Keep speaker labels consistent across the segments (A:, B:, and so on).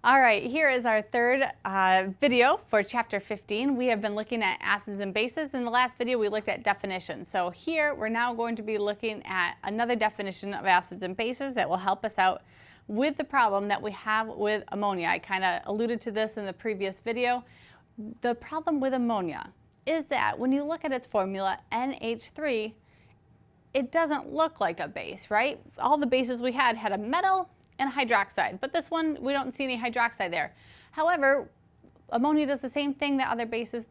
A: All right, here is our third video for chapter 15. We have been looking at acids and bases. In the last video, we looked at definitions. So here, we're now going to be looking at another definition of acids and bases that will help us out with the problem that we have with ammonia. I kind of alluded to this in the previous video. The problem with ammonia is that when you look at its formula, NH3, it doesn't look like a base, right? All the bases we had a metal and hydroxide, but this one, we don't see any hydroxide there. However, ammonia does the same thing that other bases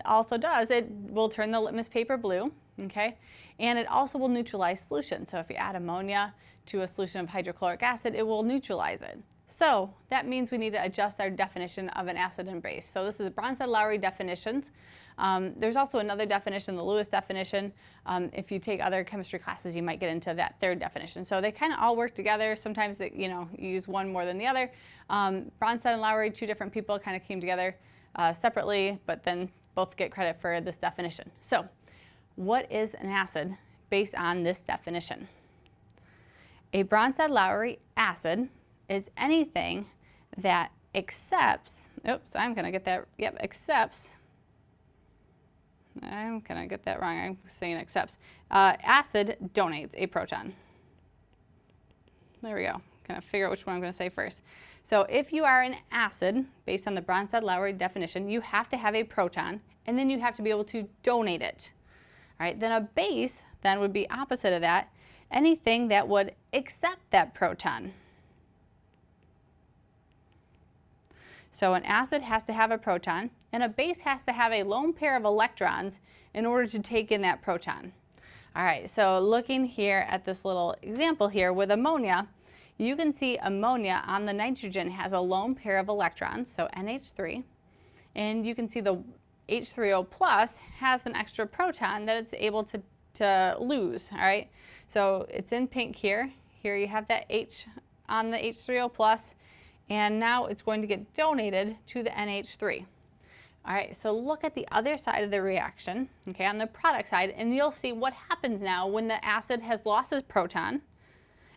A: also does. It will turn the litmus paper blue, okay? And it also will neutralize solution. So if you add ammonia to a solution of hydrochloric acid, it will neutralize it. So that means we need to adjust our definition of an acid and base. So this is Bronsted-Lowry definitions. There's also another definition, the Lewis definition. If you take other chemistry classes, you might get into that third definition. So they kind of all work together. Sometimes you use one more than the other. Bronsted and Lowry, two different people, kind of came together separately, but then both get credit for this definition. So what is an acid based on this definition? A Bronsted-Lowry acid is anything that accepts, oops, I'm going to get that, yep, accepts, I'm going to get that wrong, I'm saying accepts. Acid donates a proton. There we go. Kind of figure out which one I'm going to say first. So if you are an acid, based on the Bronsted-Lowry definition, you have to have a proton, and then you have to be able to donate it. All right, then a base then would be opposite of that, anything that would accept that proton. So an acid has to have a proton, and a base has to have a lone pair of electrons in order to take in that proton. All right, so looking here at this little example here with ammonia, you can see ammonia on the nitrogen has a lone pair of electrons, so NH3, and you can see the H3O plus has an extra proton that it's able to lose, all right? So it's in pink here. Here you have that H on the H3O plus, and now it's going to get donated to the NH3. All right, so look at the other side of the reaction, okay, on the product side, and you'll see what happens now when the acid has lost its proton,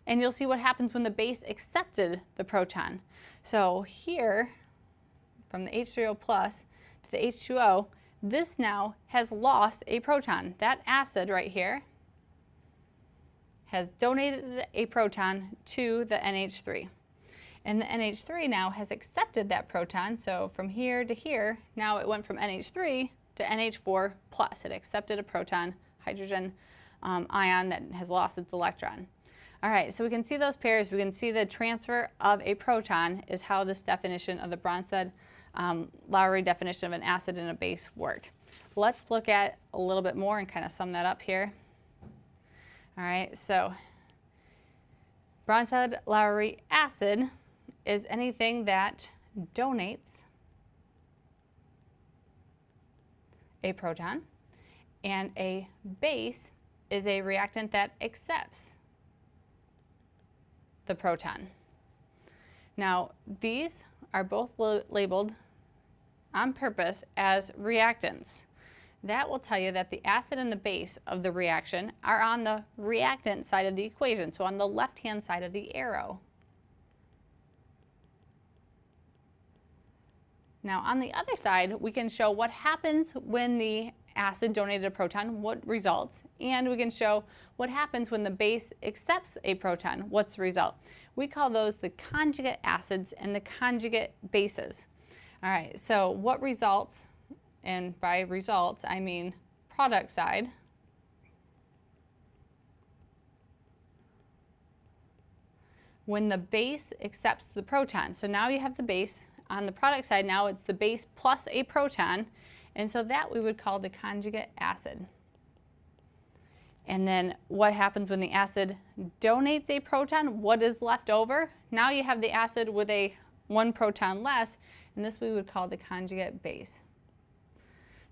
A: and you'll see what happens when the base accepted the proton. So here, from the H3O plus to the H2O, this now has lost a proton. That acid right here has donated a proton to the NH3. And the NH3 now has accepted that proton, so from here to here, now it went from NH3 to NH4 plus. It accepted a proton, hydrogen ion that has lost its electron. All right, so we can see those pairs. We can see the transfer of a proton is how this definition of the Bronsted-Lowry definition of an acid and a base work. Let's look at a little bit more and kind of sum that up here. All right, so Bronsted-Lowry acid is anything that donates a proton, and a base is a reactant that accepts the proton. Now, these are both labeled on purpose as reactants. That will tell you that the acid and the base of the reaction are on the reactant side of the equation, so on the left-hand side of the arrow. Now on the other side, we can show what happens when the acid donated a proton, what results, and we can show what happens when the base accepts a proton, what's the result. We call those the conjugate acids and the conjugate bases. All right, so what results, and by results I mean product side, when the base accepts the proton. So now you have the base. On the product side now it's the base plus a proton, and so that we would call the conjugate acid. And then what happens when the acid donates a proton? What is left over? Now you have the acid with one proton less, and this we would call the conjugate base.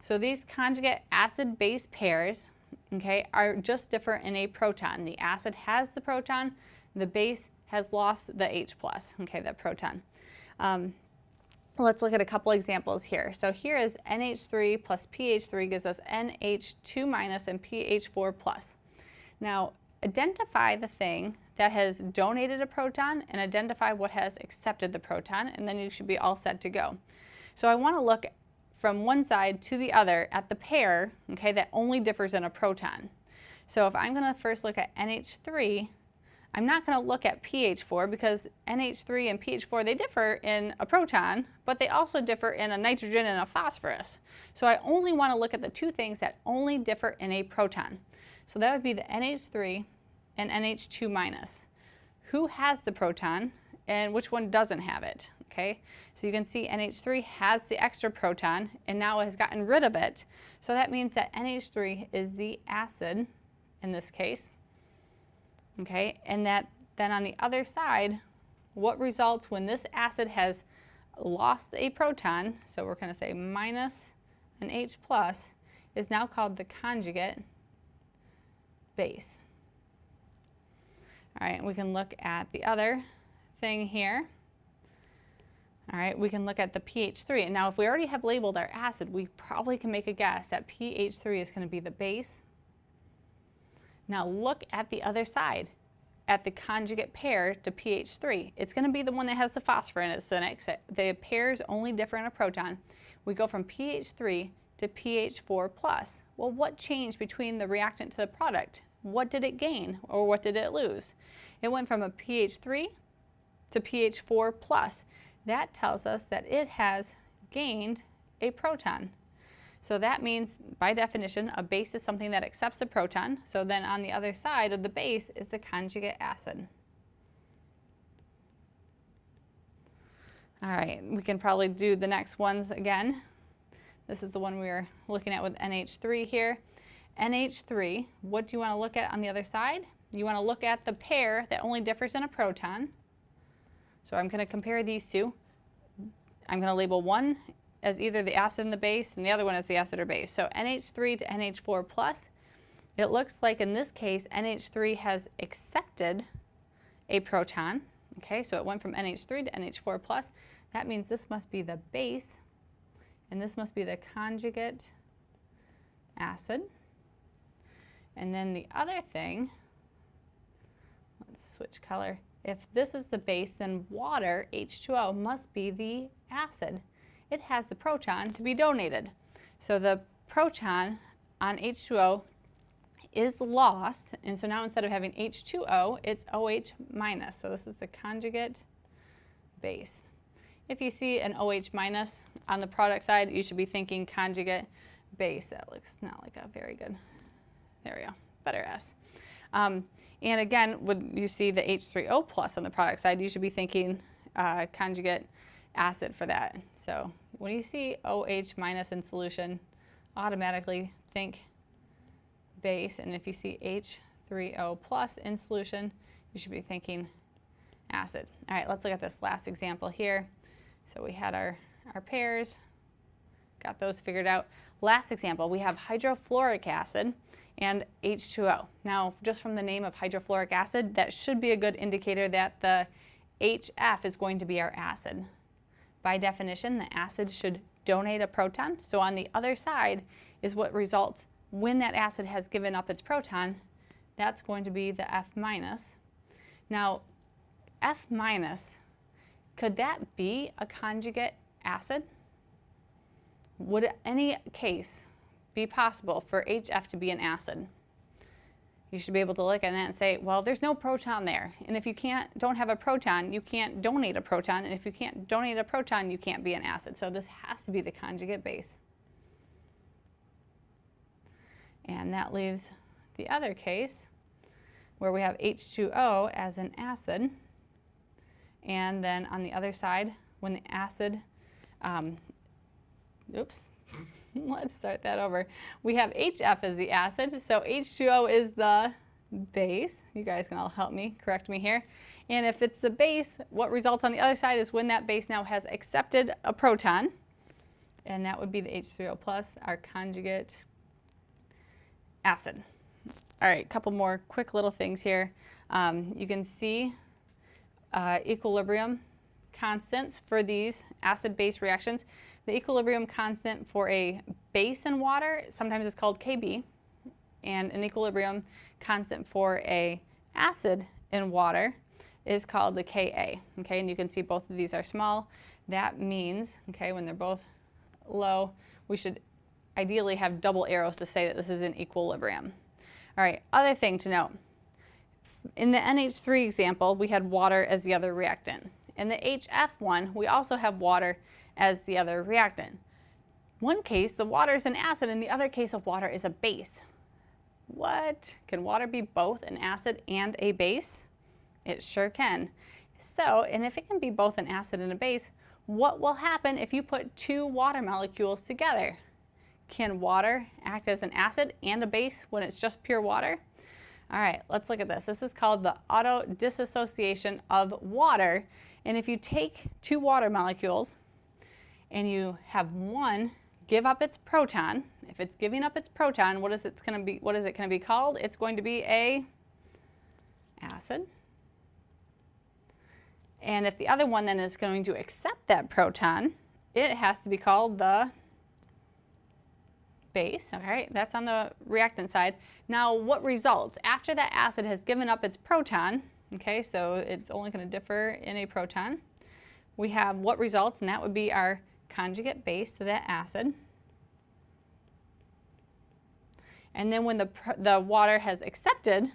A: So these conjugate acid-base pairs, okay, are just different in a proton. The acid has the proton, the base has lost the H plus, okay, that proton. Let's look at a couple examples here. So here is NH3 plus pH3 gives us NH2 minus and pH4 plus. Now, identify the thing that has donated a proton and identify what has accepted the proton, and then you should be all set to go. So I want to look from one side to the other at the pair, okay, that only differs in a proton. So if I'm going to first look at NH3, I'm not going to look at pH4 because NH3 and pH4, they differ in a proton, but they also differ in a nitrogen and a phosphorus. So I only want to look at the two things that only differ in a proton. So that would be the NH3 and NH2 minus. Who has the proton and which one doesn't have it? Okay, so you can see NH3 has the extra proton and now it has gotten rid of it. So that means that NH3 is the acid in this case. Okay, and that then on the other side, what results when this acid has lost a proton, so we're going to say minus an H plus, is now called the conjugate base. All right, we can look at the other thing here. All right, we can look at the pH3. And now if we already have labeled our acid, we probably can make a guess that pH3 is going to be the base. Now look at the other side, at the conjugate pair to pH3. It's going to be the one that has the phosphor in it. So the pairs only differ in a proton. We go from pH3 to pH4 plus. Well, what changed between the reactant to the product? What did it gain or what did it lose? It went from a pH3 to pH4 plus. That tells us that it has gained a proton. So that means, by definition, a base is something that accepts a proton. So then on the other side of the base is the conjugate acid. All right, we can probably do the next ones again. This is the one we were looking at with NH3 here. NH3, what do you want to look at on the other side? You want to look at the pair that only differs in a proton. So I'm going to compare these two. I'm going to label one as either the acid and the base, and the other one as the acid or base. So NH3 to NH4 plus, it looks like in this case NH3 has accepted a proton. Okay, so it went from NH3 to NH4 plus. That means this must be the base, and this must be the conjugate acid. And then the other thing, let's switch color. If this is the base, then water, H2O, must be the acid. It has the proton to be donated. So the proton on H2O is lost, and so now instead of having H2O, it's OH minus. So this is the conjugate base. If you see an OH minus on the product side, you should be thinking conjugate base. That looks not like a very good, there we go, better S. And again, when you see the H3O plus on the product side, you should be thinking conjugate acid for that. So when you see OH minus in solution, automatically think base. And if you see H3O plus in solution, you should be thinking acid. All right, let's look at this last example here. So we had our pairs, got those figured out. Last example, we have hydrofluoric acid and H2O. Now, just from the name of hydrofluoric acid, that should be a good indicator that the HF is going to be our acid. By definition, the acid should donate a proton. So on the other side is what results when that acid has given up its proton. That's going to be the F minus. Now, F minus, could that be a conjugate acid? Would any case be possible for HF to be an acid? You should be able to look at that and say, well, there's no proton there. And if you don't have a proton, you can't donate a proton. And if you can't donate a proton, you can't be an acid. So this has to be the conjugate base. And that leaves the other case where we have H2O as an acid. And then on the other side, when the acid, oops. Let's start that over. We have HF as the acid, so H2O is the base. You guys can all help me, correct me here. And if it's the base, what results on the other side is when that base now has accepted a proton, and that would be the H3O plus, our conjugate acid. All right, a couple more quick little things here. You can see equilibrium constants for these acid-base reactions. The equilibrium constant for a base in water, sometimes it's called Kb, and an equilibrium constant for a acid in water is called the Ka. Okay, and you can see both of these are small. That means, okay, when they're both low, we should ideally have double arrows to say that this is in equilibrium. All right, other thing to note. In the NH3 example, we had water as the other reactant. In the HF one, we also have water as the other reactant. One case, the water is an acid, and the other case of water is a base. What? Can water be both an acid and a base? It sure can. So, and if it can be both an acid and a base, what will happen if you put two water molecules together? Can water act as an acid and a base when it's just pure water? All right, let's look at this. This is called the auto dissociation of water. And if you take two water molecules and you have one give up its proton, if it's giving up its proton, what is it going to be called? It's going to be a acid. And if the other one then is going to accept that proton, it has to be called the base. All right, that's on the reactant side. Now, what results after that acid has given up its proton? Okay, so it's only going to differ in a proton. We have what results, and that would be our conjugate base to that acid. And then when the water has accepted,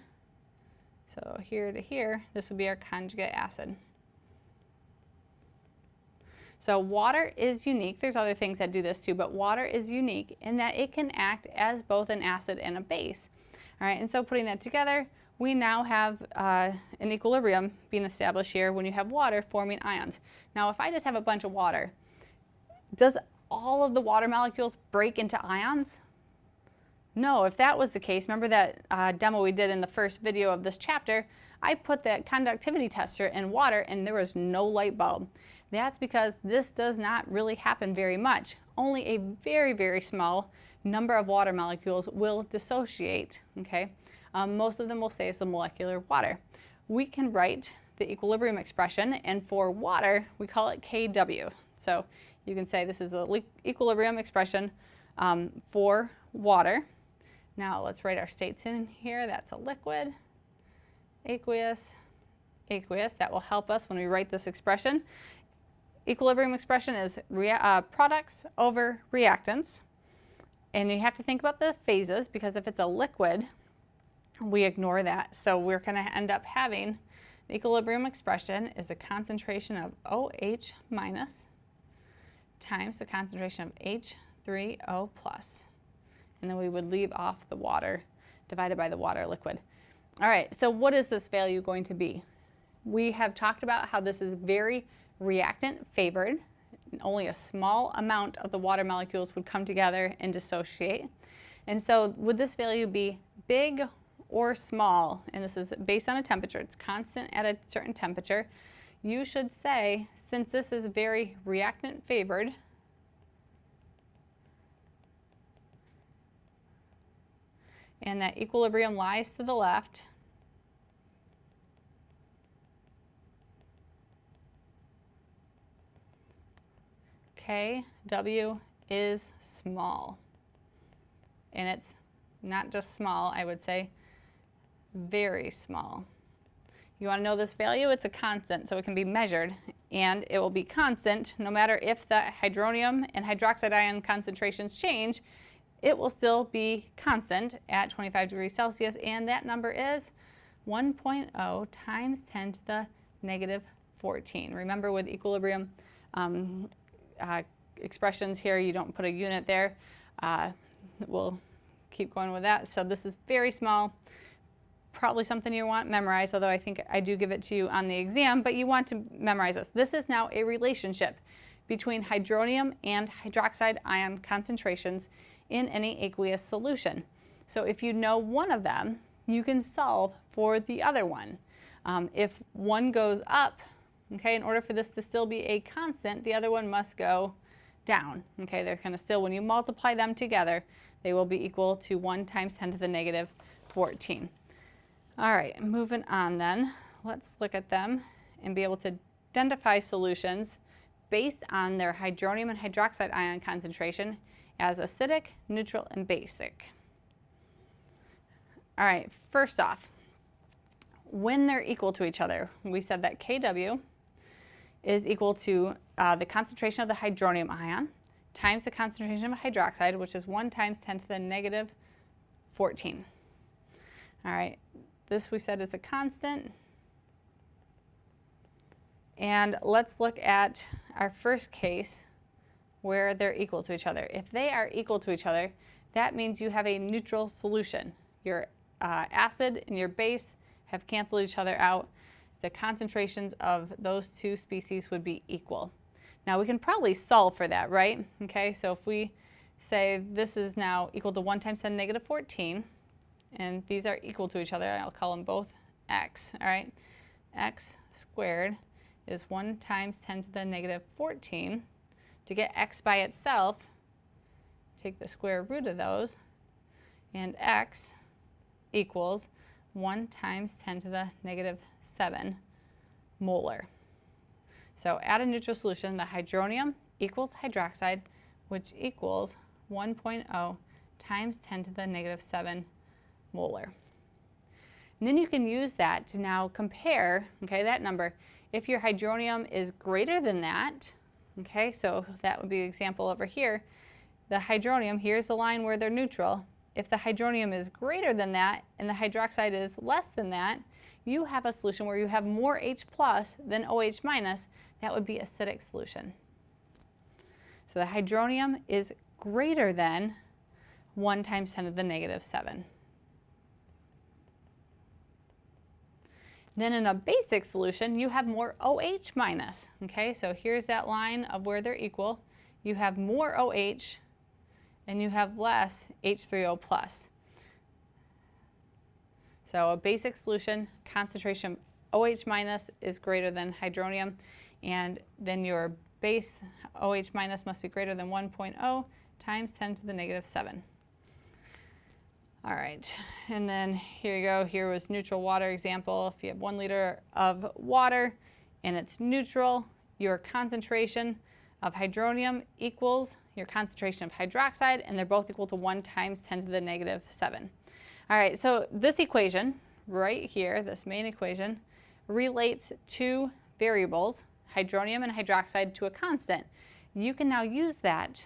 A: so here to here, this would be our conjugate acid. So water is unique. There's other things that do this too, but water is unique in that it can act as both an acid and a base. All right, and so putting that together, we now have an equilibrium being established here when you have water forming ions. Now, if I just have a bunch of water, does all of the water molecules break into ions? No, if that was the case, remember that demo we did in the first video of this chapter, I put that conductivity tester in water and there was no light bulb. That's because this does not really happen very much. Only a very, very small number of water molecules will dissociate, okay? Most of them will stay as the molecular water. We can write the equilibrium expression, and for water, we call it Kw. So you can say this is the equilibrium expression for water. Now let's write our states in here. That's a liquid, aqueous, aqueous. That will help us when we write this expression. Equilibrium expression is products over reactants. And you have to think about the phases, because if it's a liquid, we ignore that. So we're going to end up having the equilibrium expression is the concentration of OH minus times the concentration of H3O plus. And then we would leave off the water divided by the water liquid. All right, so what is this value going to be? We have talked about how this is very reactant favored. Only a small amount of the water molecules would come together and dissociate. And so would this value be big or small? And this is based on a temperature. It's constant at a certain temperature. You should say, since this is very reactant favored, and that equilibrium lies to the left, Kw is small. And it's not just small, I would say very small. You want to know this value? It's a constant, so it can be measured, and it will be constant no matter if the hydronium and hydroxide ion concentrations change. It will still be constant at 25 degrees Celsius, and that number is 1.0 times 10 to the negative 14. Remember, with equilibrium expressions here, you don't put a unit there. We'll keep going with that. So this is very small, probably something you want memorized, although I think I do give it to you on the exam, but you want to memorize this. This is now a relationship between hydronium and hydroxide ion concentrations in any aqueous solution. So if you know one of them, you can solve for the other one. If one goes up, okay, in order for this to still be a constant, the other one must go down. Okay, they're kind of still, when you multiply them together, they will be equal to 1 times 10 to the negative 14. All right, moving on then, let's look at them and be able to identify solutions based on their hydronium and hydroxide ion concentration as acidic, neutral, and basic. All right, first off, when they're equal to each other, we said that Kw is equal to the concentration of the hydronium ion times the concentration of hydroxide, which is 1 times 10 to the negative 14. All right, this we said is a constant. And let's look at our first case where they're equal to each other. If they are equal to each other, that means you have a neutral solution. Your acid and your base have canceled each other out. The concentrations of those two species would be equal. Now we can probably solve for that, right? Okay, so if we say this is now equal to 1 times 10 to the negative 14, and these are equal to each other, I'll call them both x, all right? X squared is 1 times 10 to the negative 14. To get x by itself, take the square root of those, and x equals 1 times 10 to the negative 7 molar. So add a neutral solution, the hydronium equals hydroxide, which equals 1.0 times 10 to the negative 7 molar. And then you can use that to now compare, okay, that number. If your hydronium is greater than that, okay, so that would be the example over here. The hydronium, here's the line where they're neutral. If the hydronium is greater than that and the hydroxide is less than that, you have a solution where you have more H plus than OH minus. That would be acidic solution. So the hydronium is greater than 1 times 10 to the negative 7. Then in a basic solution, you have more OH minus. Okay, so here's that line of where they're equal. You have more OH and you have less H3O plus. So a basic solution, concentration OH minus is greater than hydronium, and then your base OH minus must be greater than 1.0 times 10 to the negative 7. All right, and then here you go. Here was neutral water example. If you have 1 liter of water and it's neutral, your concentration of hydronium equals your concentration of hydroxide, and they're both equal to 1 times 10 to the negative 7. All right, so this equation right here, this main equation, relates two variables, hydronium and hydroxide, to a constant. You can now use that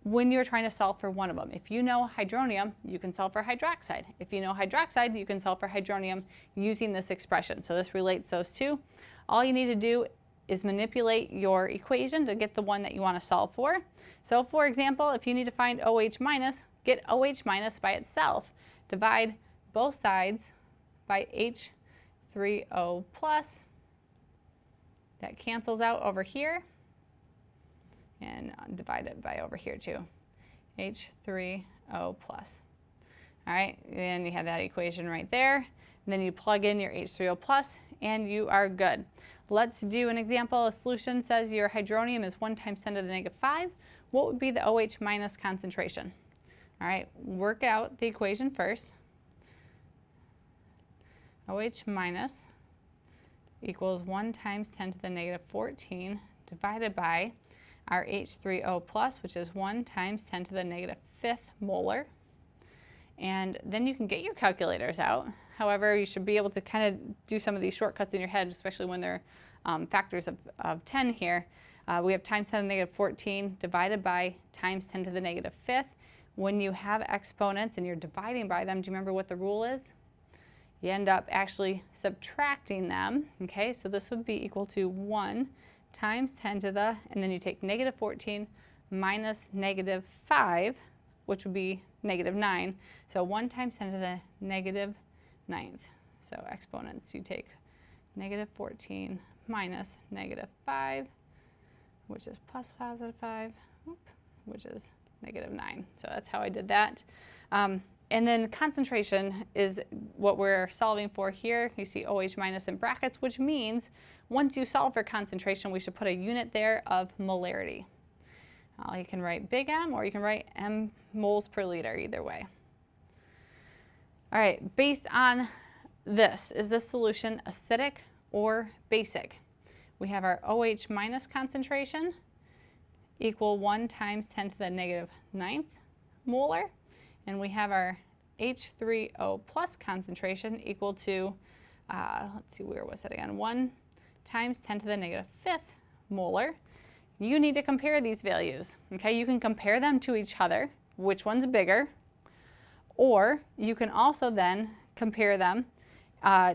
A: when you're trying to solve for one of them. If you know hydronium, you can solve for hydroxide. If you know hydroxide, you can solve for hydronium using this expression. So this relates those two. All you need to do is manipulate your equation to get the one that you want to solve for. So for example, if you need to find OH minus, get OH minus by itself. Divide both sides by H3O plus. That cancels out over here. And divide it by over here too, H3O plus. All right, and you have that equation right there. And then you plug in your H3O plus and you are good. Let's do an example. A solution says your hydronium is 1 times 10 to the negative 5. What would be the OH minus concentration? All right, work out the equation first. OH minus equals 1 times 10 to the negative 14 divided by our H3O plus, which is 1 times 10 to the negative 5th molar. And then you can get your calculators out. However, you should be able to kind of do some of these shortcuts in your head, especially when they're factors of 10 here. We have times 10 to the negative 14 divided by times 10 to the negative 5th. When you have exponents and you're dividing by them, do you remember what the rule is? You end up actually subtracting them. Okay, so this would be equal to 1 times 10 to the, and then you take negative 14 minus negative 5, which would be negative 9. So 1 times 10 to the negative 9th. So exponents, you take negative 14 minus negative 5, which is plus positive 5, which is negative 9. So that's how I did that. And then concentration is what we're solving for here. You see OH minus in brackets, which means once you solve for concentration, we should put a unit there of molarity. You can write big M or you can write M moles per liter, either way. All right, based on this, is this solution acidic or basic? We have our OH minus concentration equal 1 times 10 to the negative 9th molar. And we have our H3O plus concentration equal to, let's see, where was it again? 1 times 10 to the negative 5th molar. You need to compare these values, okay? You can compare them to each other, which one's bigger, or you can also then compare them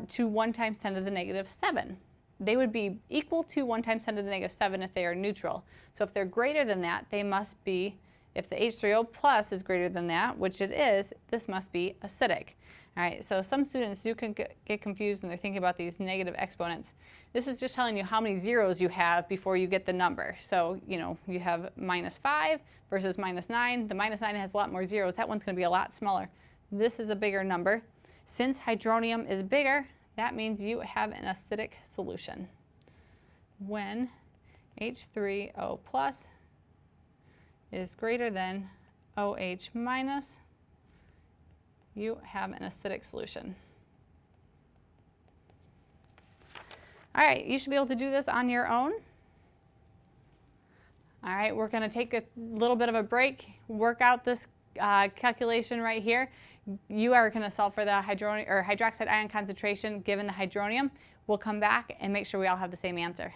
A: to 1 times 10 to the negative 7. They would be equal to 1 times 10 to the negative 7 if they are neutral. So if they're greater than that, they must be, if the H3O plus is greater than that, which it is, this must be acidic. All right, so some students do get confused when they're thinking about these negative exponents. This is just telling you how many zeros you have before you get the number. So, you know, you have -5 versus -9. The -9 has a lot more zeros. That one's going to be a lot smaller. This is a bigger number. Since hydronium is bigger, that means you have an acidic solution. When H3O plus is greater than OH minus, you have an acidic solution. All right, you should be able to do this on your own. All right, we're going to take a little bit of a break, work out this calculation right here. You are going to solve for the hydroxide ion concentration given the hydronium. We'll come back and make sure we all have the same answer.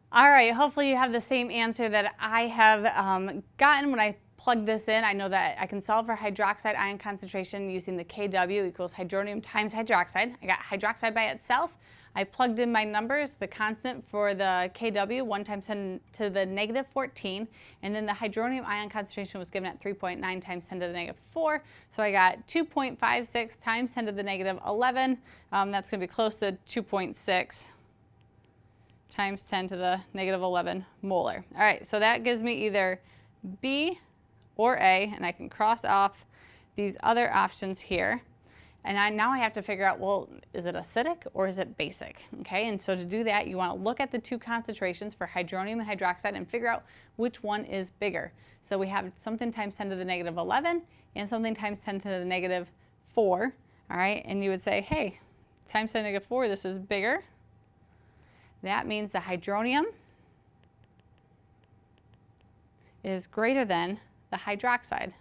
A: All right, hopefully you have the same answer that I have gotten when I plug this in. I know that I can solve for hydroxide ion concentration using the Kw equals hydronium times hydroxide. I got hydroxide by itself. I plugged in my numbers, the constant for the Kw, 1 times 10 to the negative 14, and then the hydronium ion concentration was given at 3.9 times 10 to the negative 4. So I got 2.56 times 10 to the negative 11. That's going to be close to 2.6. times 10 to the negative 11 molar. All right, so that gives me either B or A, and I can cross off these other options here. And now I have to figure out, well, is it acidic or is it basic? Okay, and so to do that, you want to look at the two concentrations for hydronium and hydroxide and figure out which one is bigger. So we have something times 10 to the negative 11 and something times 10 to the negative 4. All right, and you would say, hey, times 10 to the negative 4, this is bigger. That means the hydronium is greater than the hydroxide.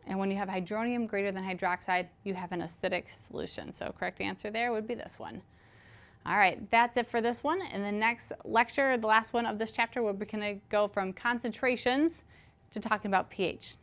A: And when you have hydronium greater than hydroxide, you have an acidic solution. So correct answer there would be this one. All right, that's it for this one. In the next lecture, the last one of this chapter, we're going to go from concentrations to talking about pH.